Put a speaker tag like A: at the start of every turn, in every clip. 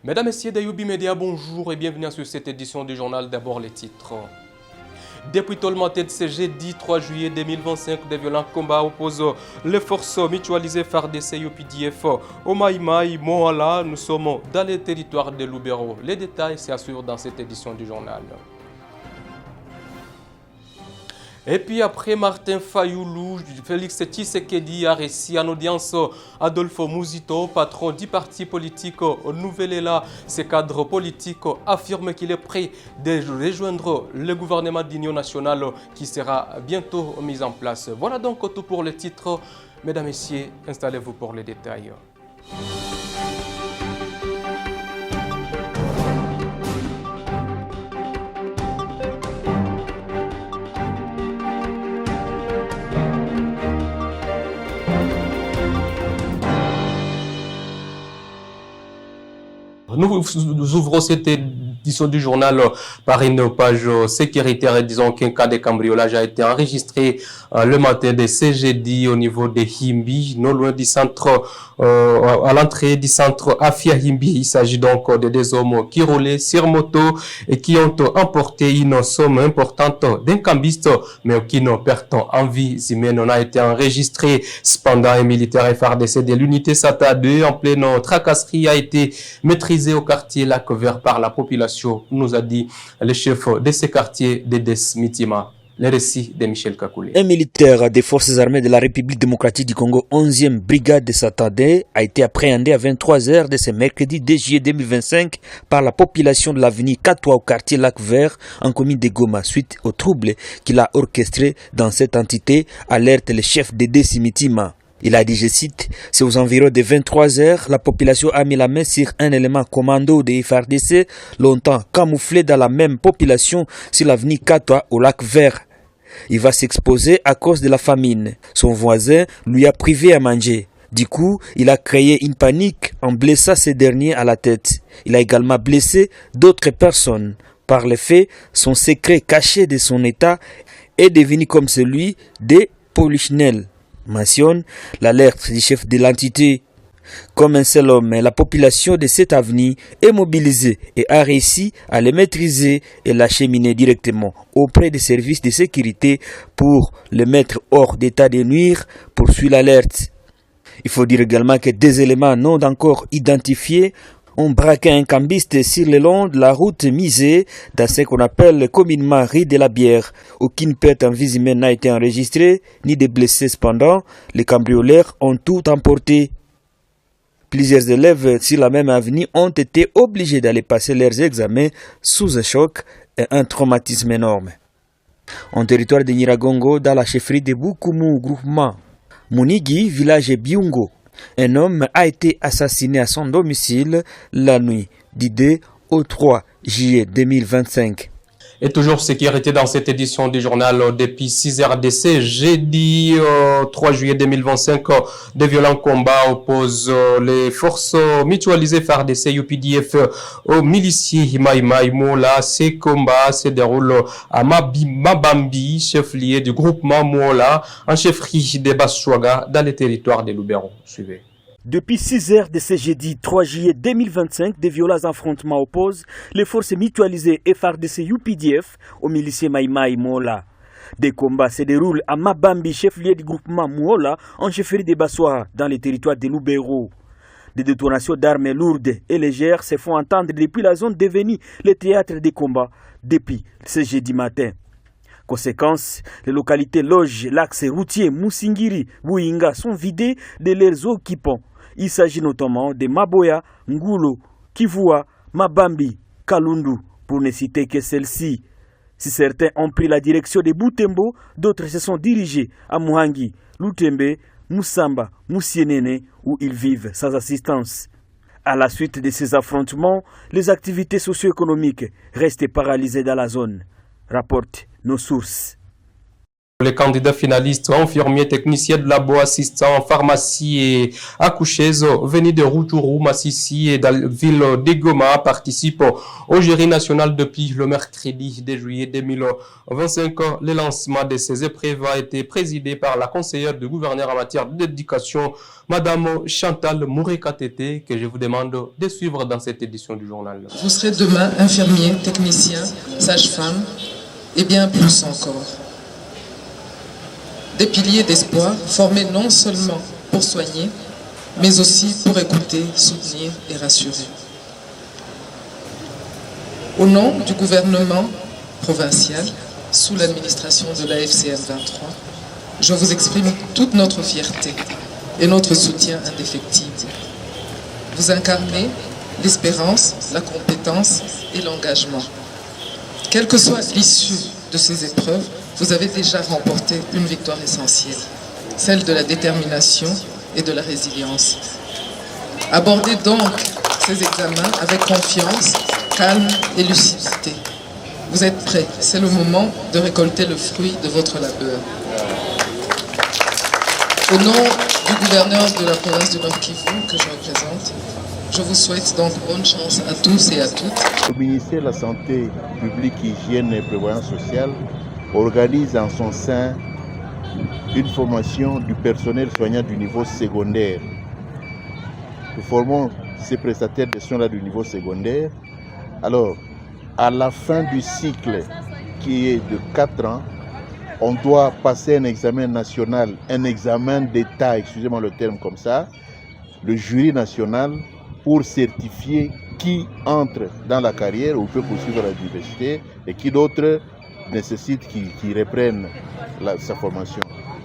A: Mesdames, Messieurs d'Ayoubi Média, bonjour et bienvenue sur cette édition du journal. D'abord les titres. Depuis Tolmanté de ce jeudi 3 juillet 2025, des violents combats opposent les forces mutualisées FARDC et UPDF au Maïmaï, Moala. Nous sommes dans les territoires de Lubero. Les détails s'assurent dans cette édition du journal. Et puis après Martin Fayoulou, Félix Tshisekedi a réussi en audience Adolfo Muzito, patron du parti politique Nouvel-Élan. Ce cadre politique affirme qu'il est prêt de rejoindre le gouvernement d'union nationale qui sera bientôt mis en place. Voilà donc tout pour les titres. Mesdames, Messieurs, installez-vous pour les détails. Nous ouvrons cette édition du journal par une page sécuritaire et disons qu'un cas de cambriolage a été enregistré le matin de ce jeudi au niveau de Himbi, non loin du centre, à l'entrée du centre Afia Himbi. Il s'agit donc de deux hommes qui roulaient sur moto et qui ont emporté une somme importante d'un cambiste, mais aucune perte en vie humaine n'a été enregistrée. Cependant, un militaire FARDC de l'unité SATA 2 en pleine tracasserie a été maîtrisé au quartier Lac Vert par la population, nous a dit le chef de ce quartier, Dedes Mitima. Le récit de Michel Kakoulé.
B: Un militaire des forces armées de la République démocratique du Congo, 11e brigade de Satadé, a été appréhendé à 23h de ce mercredi 2 juillet 2025 par la population de l'avenue Katoa au quartier Lac Vert en commune de Goma suite aux troubles qu'il a orchestrés dans cette entité, alerte le chef Dedes Mitima. Il a dit, je cite, « C'est aux environs de 23h, la population a mis la main sur un élément commando de FARDC, longtemps camouflé dans la même population sur l'avenue Katoa au Lac Vert. Il va s'exposer à cause de la famine. Son voisin lui a privé à manger. Du coup, il a créé une panique en blessant ces derniers à la tête. Il a également blessé d'autres personnes. Par le fait, son secret caché de son état est devenu comme celui des Polichinelles. » Mentionne l'alerte du chef de l'entité. Comme un seul homme, la population de cette avenue est mobilisée et a réussi à les maîtriser et l'acheminer directement auprès des services de sécurité pour le mettre hors d'état de nuire, poursuit l'alerte. Il faut dire également que des éléments non encore identifiés ont braqué un cambiste sur le long de la route misée dans ce qu'on appelle communément rue de la Bière. Aucune perte en vie humaine n'a été enregistrée, ni de blessés cependant. Les cambrioleurs ont tout emporté. Plusieurs élèves sur la même avenue ont été obligés d'aller passer leurs examens sous un choc et un traumatisme énorme. En territoire de Nyiragongo, dans la chefferie de Bukumu groupement Munigi, village Biungo, un homme a été assassiné à son domicile la nuit du 2 au 3 juillet 2025.
A: Et toujours sécurité dans cette édition du journal depuis 6h DC, jeudi 3 juillet 2025, de violents combats opposent les forces mutualisées FARDC et UPDF aux miliciens Maïmaï Mola. Ces combats se déroulent à Mabambi, chef-lieu du groupement Mola, en chefferie de Bassouaga, dans les territoires de Lubero. Suivez.
B: Depuis 6h de ce jeudi 3 juillet 2025, des violents affrontements opposent les forces mutualisées FARDC UPDF aux miliciens Maïmaï Mola. Des combats se déroulent à Mabambi, chef-lieu du groupement Mola, en chefferie de Bassoa, dans les territoires de Lubero. Des détonations d'armes lourdes et légères se font entendre depuis la zone devenue le théâtre des combats depuis ce jeudi matin. Conséquence, les localités Loge, l'axe routier Moussingiri, Bouinga sont vidées de leurs occupants. Il s'agit notamment de Maboya, Ngulo, Kivua, Mabambi, Kalundu, pour ne citer que celle-ci. Si certains ont pris la direction de Boutembo, d'autres se sont dirigés à Muhangi, Lutembe, Moussamba, Moussienene, où ils vivent sans assistance. À la suite de ces affrontements, les activités socio-économiques restent paralysées dans la zone, rapportent nos sources.
A: Les candidats finalistes, infirmiers, techniciens de labo, assistants, pharmacie et accoucheuses venus de Rutshuru, Massissi et de la ville de Goma participent au jury national depuis le mercredi de juillet 2025. Le lancement de ces épreuves a été présidé par la conseillère du gouverneur en matière d'éducation, Madame Chantal Mouré-Katete, que je vous demande de suivre dans cette édition du journal.
C: Vous serez demain infirmier, technicien, sage-femme et bien plus encore. Des piliers d'espoir formés non seulement pour soigner, mais aussi pour écouter, soutenir et rassurer. Au nom du gouvernement provincial, sous l'administration de la FCM 23, je vous exprime toute notre fierté et notre soutien indéfectible. Vous incarnez l'espérance, la compétence et l'engagement. Quelle que soit l'issue de ces épreuves, vous avez déjà remporté une victoire essentielle, celle de la détermination et de la résilience. Abordez donc ces examens avec confiance, calme et lucidité. Vous êtes prêts, c'est le moment de récolter le fruit de votre labeur. Au nom du gouverneur de la province du Nord-Kivu que je représente, je vous souhaite donc bonne chance à tous et à toutes.
D: Le ministère de la Santé publique, Hygiène et Prévoyance sociale organise en son sein une formation du personnel soignant du niveau secondaire. Nous formons ces prestataires de soins-là du niveau secondaire. Alors, à la fin du cycle qui est de 4 ans, on doit passer un examen national, un examen d'État, excusez-moi le terme comme ça, le jury national pour certifier qui entre dans la carrière ou peut poursuivre la l'université et qui d'autres nécessite qu'ils reprennent sa formation.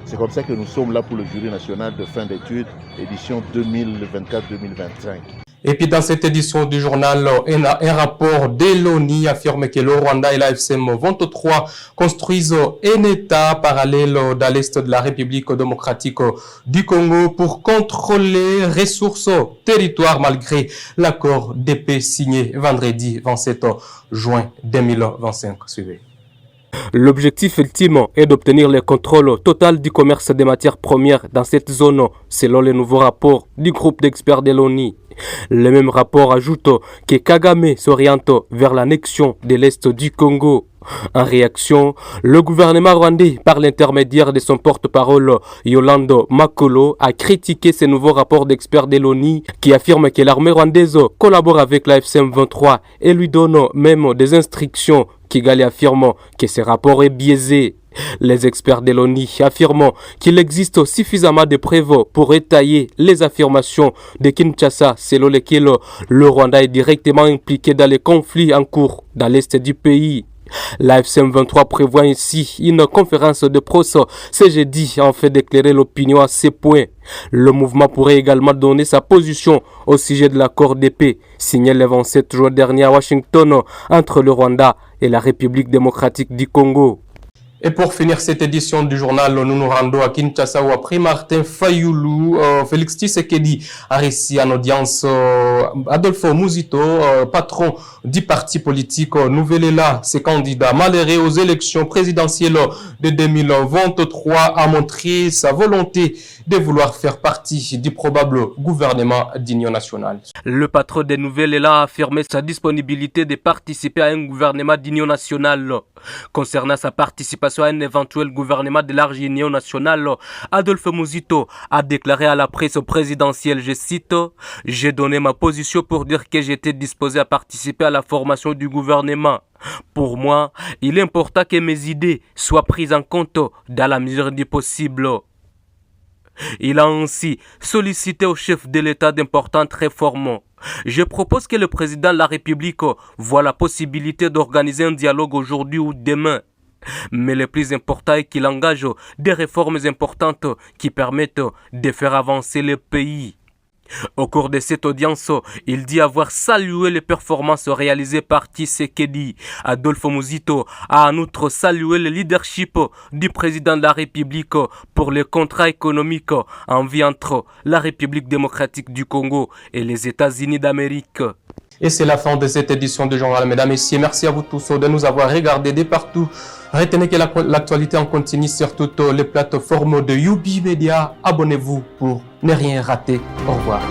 D: C'est comme ça que nous sommes là pour le jury national de fin d'études, édition 2024-2025.
A: Et puis dans cette édition du journal, un rapport de l'ONU affirme que le Rwanda et la FCM 23 construisent un État parallèle dans l'Est de la République démocratique du Congo pour contrôler les ressources territoires malgré l'accord de paix signé vendredi 27 juin 2025. Suivez. L'objectif ultime est d'obtenir le contrôle total du commerce des matières premières dans cette zone, selon le nouveau rapport du groupe d'experts de l'ONU. Le même rapport ajoute que Kagame s'oriente vers l'annexion de l'Est du Congo. En réaction, le gouvernement rwandais, par l'intermédiaire de son porte-parole Yolande Makolo, a critiqué ce nouveau rapport d'experts de l'ONU qui affirme que l'armée rwandaise collabore avec la FCM 23 et lui donne même des instructions. Kigali affirme que ce rapport est biaisé. Les experts de l'ONU affirment qu'il existe suffisamment de preuves pour étayer les affirmations de Kinshasa selon lesquelles le Rwanda est directement impliqué dans les conflits en cours dans l'est du pays. La FCM 23 prévoit ainsi une conférence de presse ce jeudi afin d'éclairer l'opinion à ces points. Le mouvement pourrait également donner sa position au sujet de l'accord de paix signé le 27 juin dernier à Washington entre le Rwanda et la République démocratique du Congo. Et pour finir cette édition du journal, nous nous rendons à Kinshasa où après Martin Fayoulou, Félix Tshisekedi a réussi en audience Adolfo Muzito, patron du parti politique Nouvel-Élan. Ce candidat malheureux aux élections présidentielles de 2023 a montré sa volonté de vouloir faire partie du probable gouvernement d'union nationale. Le patron de Nouvel-Élan a affirmé sa disponibilité de participer à un gouvernement d'union nationale. Concernant sa participation à un éventuel gouvernement de large union nationale, Adolphe Muzito a déclaré à la presse présidentielle, je cite, « J'ai donné ma position pour dire que j'étais disposé à participer à la formation du gouvernement. Pour moi, il est important que mes idées soient prises en compte dans la mesure du possible. » Il a ainsi sollicité au chef de l'État d'importantes réformes. Je propose que le président de la République voit la possibilité d'organiser un dialogue aujourd'hui ou demain. Mais le plus important est qu'il engage des réformes importantes qui permettent de faire avancer le pays. Au cours de cette audience, il dit avoir salué les performances réalisées par Tshisekedi. Adolfo Muzito a en outre salué le leadership du président de la République pour les contrats économiques en vie entre la République démocratique du Congo et les États-Unis d'Amérique. Et c'est la fin de cette édition de Journal. Mesdames, Messieurs, merci à vous tous de nous avoir regardés de partout. Retenez que l'actualité en continue sur toutes les plateformes de Youbi Media. Abonnez-vous pour ne rien rater. Au revoir.